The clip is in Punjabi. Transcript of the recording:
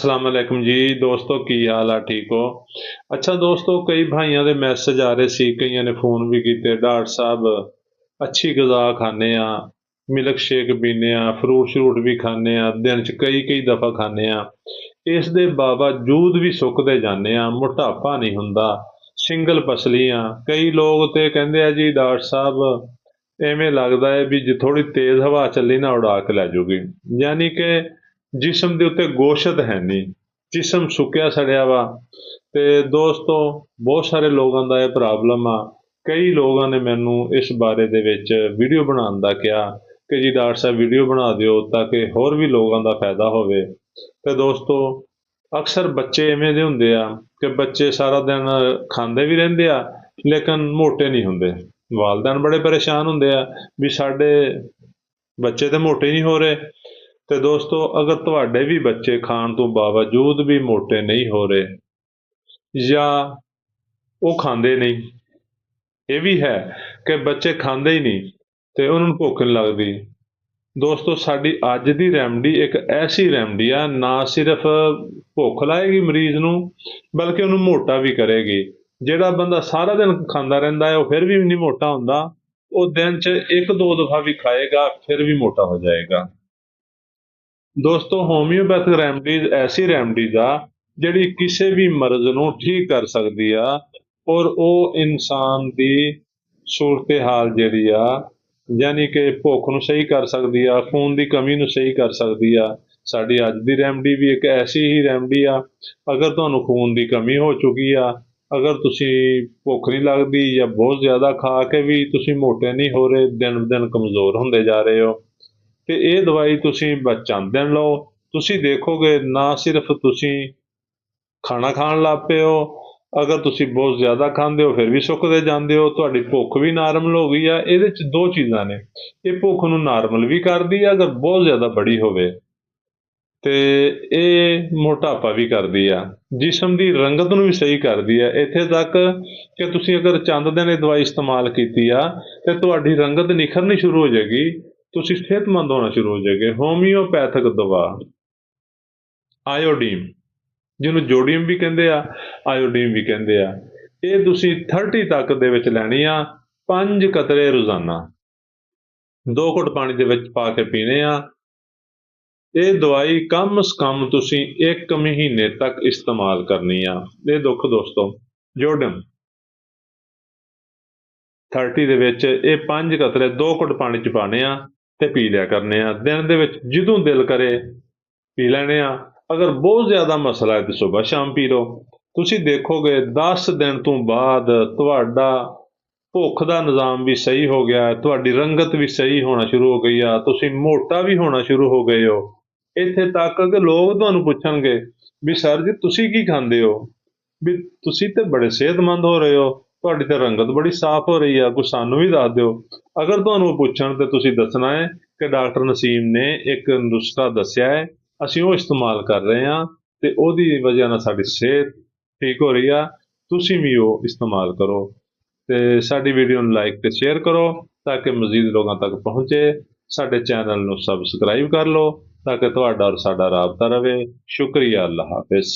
अस्सलाम वालेकुम जी दोस्तों, की हाल है? ठीक हो? अच्छा दोस्तों, कई भाइयों के मैसेज आ रहे सी, कईयां ने फोन भी किए। डॉक्टर साहब, अच्छी गज़ा खाने आ, मिल्क शेक पीने आ, फ्रूट श्रूट भी खाने आ, दिन च कई कई दफ़ा खाने आ, इस दे बावजूद भी सुकते जाने आ, मोटापा नहीं हुंदा, सिंगल पसली आ। कई लोग तो कहते हैं जी डॉक्टर साहब इवें लगता है भी जे थोड़ी तेज़ हवा चली ना उड़ा के लै जूगी। यानी कि जिसम ਦੇ ਉੱਤੇ ਗੋਸ਼ਤ ਹੈ ਨਹੀਂ, ਜਿਸਮ ਸੁੱਕਿਆ ਸੜਿਆ ਵਾ। ਤੇ ਦੋਸਤੋ, ਬਹੁਤ ਸਾਰੇ ਲੋਕਾਂ ਦਾ ਇਹ ਪ੍ਰੋਬਲਮ ਆ। ਕਈ ਲੋਕਾਂ ਨੇ ਮੈਨੂੰ ਇਸ ਬਾਰੇ ਦੇ ਵਿੱਚ ਵੀਡੀਓ ਬਣਾਉਣ ਦਾ ਕਿਹਾ ਕਿ ਜੀ ਡਾਕਟਰ ਸਾਹਿਬ ਵੀਡੀਓ ਬਣਾ ਦਿਓ ਤਾਂ ਕਿ ਹੋਰ ਵੀ ਲੋਕਾਂ ਦਾ ਫਾਇਦਾ ਹੋਵੇ। ਤੇ ਦੋਸਤੋ, ਅਕਸਰ ਬੱਚੇ ਇਵੇਂ ਦੇ ਹੁੰਦੇ ਆ ਕਿ ਬੱਚੇ ਸਾਰਾ ਦਿਨ ਖਾਂਦੇ ਵੀ ਰਹਿੰਦੇ ਆ ਲੇਕਿਨ ਮੋਟੇ ਨਹੀਂ ਹੁੰਦੇ। ਵਾਲਿदैन ਬੜੇ ਪਰੇਸ਼ਾਨ ਹੁੰਦੇ ਆ ਵੀ ਸਾਡੇ ਬੱਚੇ ਤੇ ਮੋਟੇ ਨਹੀਂ ਹੋ ਰਹੇ। ਤੇ ਦੋਸਤੋ, ਅਗਰ ਤੁਹਾਡੇ ਵੀ ਬੱਚੇ ਖਾਣ ਤੋਂ ਬਾਵਜੂਦ ਵੀ ਮੋਟੇ ਨਹੀਂ ਹੋ ਰਹੇ ਜਾਂ ਉਹ ਖਾਂਦੇ ਨਹੀਂ, ਇਹ ਵੀ ਹੈ ਕਿ ਬੱਚੇ ਖਾਂਦੇ ਹੀ ਨਹੀਂ ਤੇ ਉਹਨਾਂ ਨੂੰ ਭੁੱਖ ਨਹੀਂ ਲੱਗਦੀ। ਦੋਸਤੋ, ਸਾਡੀ ਅੱਜ ਦੀ ਰੈਮਡੀ ਇੱਕ ਐਸੀ ਰੈਮਡੀ ਆ, ਨਾ ਸਿਰਫ ਭੁੱਖ ਲਾਏਗੀ ਮਰੀਜ਼ ਨੂੰ ਬਲਕਿ ਉਹਨੂੰ ਮੋਟਾ ਵੀ ਕਰੇਗੀ। ਜਿਹੜਾ ਬੰਦਾ ਸਾਰਾ ਦਿਨ ਖਾਂਦਾ ਰਹਿੰਦਾ ਹੈ ਉਹ ਫਿਰ ਵੀ ਨਹੀਂ ਮੋਟਾ ਹੁੰਦਾ, ਉਹ ਦਿਨ 'ਚ ਇੱਕ ਦੋ ਦਫਾ ਵੀ ਖਾਏਗਾ ਫਿਰ ਵੀ ਮੋਟਾ ਹੋ ਜਾਏਗਾ। ਦੋਸਤੋ, ਹੋਮਿਓਪੈਥਿਕ ਰੈਮਡੀਜ਼ ਐਸੀ ਰੈਮਡੀਜ਼ ਆ ਜਿਹੜੀ ਕਿਸੇ ਵੀ ਮਰਜ਼ ਨੂੰ ਠੀਕ ਕਰ ਸਕਦੀ ਆ ਔਰ ਉਹ ਇਨਸਾਨ ਦੀ ਸੂਰਤ ਹਾਲ ਜਿਹੜੀ ਆ, ਯਾਨੀ ਕਿ ਭੁੱਖ ਨੂੰ ਸਹੀ ਕਰ ਸਕਦੀ ਆ, ਖੂਨ ਦੀ ਕਮੀ ਨੂੰ ਸਹੀ ਕਰ ਸਕਦੀ ਆ। ਸਾਡੀ ਅੱਜ ਦੀ ਰੈਮਡੀ ਵੀ ਇੱਕ ਐਸੀ ਹੀ ਰੈਮਡੀ ਆ। ਅਗਰ ਤੁਹਾਨੂੰ ਖੂਨ ਦੀ ਕਮੀ ਹੋ ਚੁੱਕੀ ਆ, ਅਗਰ ਤੁਸੀਂ ਭੁੱਖ ਨਹੀਂ ਲੱਗਦੀ ਜਾਂ ਬਹੁਤ ਜ਼ਿਆਦਾ ਖਾ ਕੇ ਵੀ ਤੁਸੀਂ ਮੋਟੇ ਨਹੀਂ ਹੋ ਰਹੇ, ਦਿਨ ਬ ਦਿਨ ਕਮਜ਼ੋਰ ਹੁੰਦੇ ਜਾ ਰਹੇ ਹੋ, ਤੇ ਇਹ ਦਵਾਈ ਤੁਸੀਂ ਬਸ ਚੰਦ ਦਿਨ ਲਓ, ਤੁਸੀਂ ਦੇਖੋਗੇ ਨਾ ਸਿਰਫ ਤੁਸੀਂ ਖਾਣਾ ਖਾਣ ਲੱਗ ਪਏ ਹੋ, ਅਗਰ ਤੁਸੀਂ ਬਹੁਤ ਜ਼ਿਆਦਾ ਖਾਂਦੇ ਹੋ ਫਿਰ ਵੀ ਸੁੱਕਦੇ ਜਾਂਦੇ ਹੋ, ਤੁਹਾਡੀ ਭੁੱਖ ਵੀ ਨਾਰਮਲ ਹੋ ਗਈ ਆ। ਇਹਦੇ 'ਚ ਦੋ ਚੀਜ਼ਾਂ ਨੇ, ਇਹ ਭੁੱਖ ਨੂੰ ਨਾਰਮਲ ਵੀ ਕਰਦੀ ਆ ਅਗਰ ਬਹੁਤ ਜ਼ਿਆਦਾ ਬੜੀ ਹੋਵੇ, ਤੇ ਇਹ ਮੋਟਾਪਾ ਵੀ ਕਰਦੀ ਆ, ਜਿਸਮ ਦੀ ਰੰਗਤ ਨੂੰ ਵੀ ਸਹੀ ਕਰਦੀ ਆ। ਇੱਥੇ ਤੱਕ ਕਿ ਤੁਸੀਂ ਅਗਰ ਚੰਦ ਦਿਨ ਇਹ ਦਵਾਈ ਇਸਤੇਮਾਲ ਕੀਤੀ ਆ ਤੇ ਤੁਹਾਡੀ ਰੰਗਤ ਨਿਖਰਨੀ ਸ਼ੁਰੂ ਹੋ ਜਾਏਗੀ, ਤੁਸੀਂ ਸਿਹਤਮੰਦ ਹੋਣਾ ਸ਼ੁਰੂ ਹੋ ਜਾਓਗੇ। ਹੋਮਿਓਪੈਥਿਕ ਦਵਾ ਆਇਓਡੀਨ, ਜਿਹਨੂੰ ਜੋਡੀਅਮ ਵੀ ਕਹਿੰਦੇ ਆ, ਆਇਓਡੀਨ ਵੀ ਕਹਿੰਦੇ ਆ, ਇਹ ਤੁਸੀਂ 30 ਤੱਕ ਦੇ ਵਿੱਚ ਲੈਣੀ ਆ। 5 ਕਤਰੇ ਰੋਜ਼ਾਨਾ 2 ਘੁੱਟ ਪਾਣੀ ਦੇ ਵਿੱਚ ਪਾ ਕੇ ਪੀਣੇ ਆ। ਇਹ ਦਵਾਈ ਕਮ ਸ ਕਮ ਤੁਸੀਂ 1 ਮਹੀਨੇ ਤੱਕ ਇਸਤੇਮਾਲ ਕਰਨੀ ਆ। ਇਹ ਦੁੱਖ ਦੋਸਤੋ, ਜੋਡੀਅਮ 30 ਦੇ ਵਿੱਚ ਇਹ 5 ਕਤਰੇ 2 ਘੁੱਟ ਪਾਣੀ 'ਚ ਪਾਣੇ ਆ ਤੇ ਪੀ ਲਿਆ ਕਰਨੇ ਆ। ਦਿਨ ਦੇ ਵਿੱਚ ਜਦੋਂ ਦਿਲ ਕਰੇ ਪੀ ਲੈਣੇ ਆ। ਅਗਰ ਬਹੁਤ ਜ਼ਿਆਦਾ ਮਸਲਾ ਹੈ ਤਾਂ ਸੁਬਹ ਸ਼ਾਮ ਪੀ ਲਓ। ਤੁਸੀਂ ਦੇਖੋਗੇ 10 ਦਿਨ ਤੋਂ ਬਾਅਦ ਤੁਹਾਡਾ ਭੁੱਖ ਦਾ ਨਿਜ਼ਾਮ ਵੀ ਸਹੀ ਹੋ ਗਿਆ, ਤੁਹਾਡੀ ਰੰਗਤ ਵੀ ਸਹੀ ਹੋਣਾ ਸ਼ੁਰੂ ਹੋ ਗਈ ਆ, ਤੁਸੀਂ ਮੋਟਾ ਵੀ ਹੋਣਾ ਸ਼ੁਰੂ ਹੋ ਗਏ ਹੋ। ਇੱਥੇ ਤੱਕ ਕਿ ਲੋਕ ਤੁਹਾਨੂੰ ਪੁੱਛਣਗੇ ਵੀ ਸਰ ਜੀ ਤੁਸੀਂ ਕੀ ਖਾਂਦੇ ਹੋ, ਵੀ ਤੁਸੀਂ ਤੇ ਬੜੇ ਸਿਹਤਮੰਦ ਹੋ ਰਹੇ ਹੋ, ਤੁਹਾਡੀ ਤਾਂ ਰੰਗਤ ਬੜੀ ਸਾਫ਼ ਹੋ ਰਹੀ ਆ, ਕੁਛ ਸਾਨੂੰ ਵੀ ਦੱਸ ਦਿਓ। ਅਗਰ ਤੁਹਾਨੂੰ ਪੁੱਛਣ ਤੇ ਤੁਸੀਂ ਦੱਸਣਾ ਹੈ ਕਿ ਡਾਕਟਰ ਨਸੀਮ ਨੇ ਇੱਕ ਨੁਸਖਾ ਦੱਸਿਆ ਹੈ, ਅਸੀਂ ਉਹ ਇਸਤੇਮਾਲ ਕਰ ਰਹੇ ਹਾਂ ਤੇ ਉਹਦੀ ਵਜ੍ਹਾ ਨਾਲ ਸਾਡੀ ਸਿਹਤ ਠੀਕ ਹੋ ਰਹੀ ਆ, ਤੁਸੀਂ ਵੀ ਉਹ ਇਸਤੇਮਾਲ ਕਰੋ। ਤੇ ਸਾਡੀ ਵੀਡੀਓ ਨੂੰ ਲਾਈਕ ਤੇ ਸ਼ੇਅਰ ਕਰੋ ਤਾਂ ਕਿ ਮਜ਼ੀਦ ਲੋਕਾਂ ਤੱਕ ਪਹੁੰਚੇ। ਸਾਡੇ ਚੈਨਲ ਨੂੰ ਸਬਸਕ੍ਰਾਈਬ ਕਰ ਲਓ ਤਾਂ ਕਿ ਤੁਹਾਡਾ ਔਰ ਸਾਡਾ ਰਾਬਤਾ ਰਹੇ। ਸ਼ੁਕਰੀਆ, ਅੱਲਾ ਹਾਫਿਜ਼।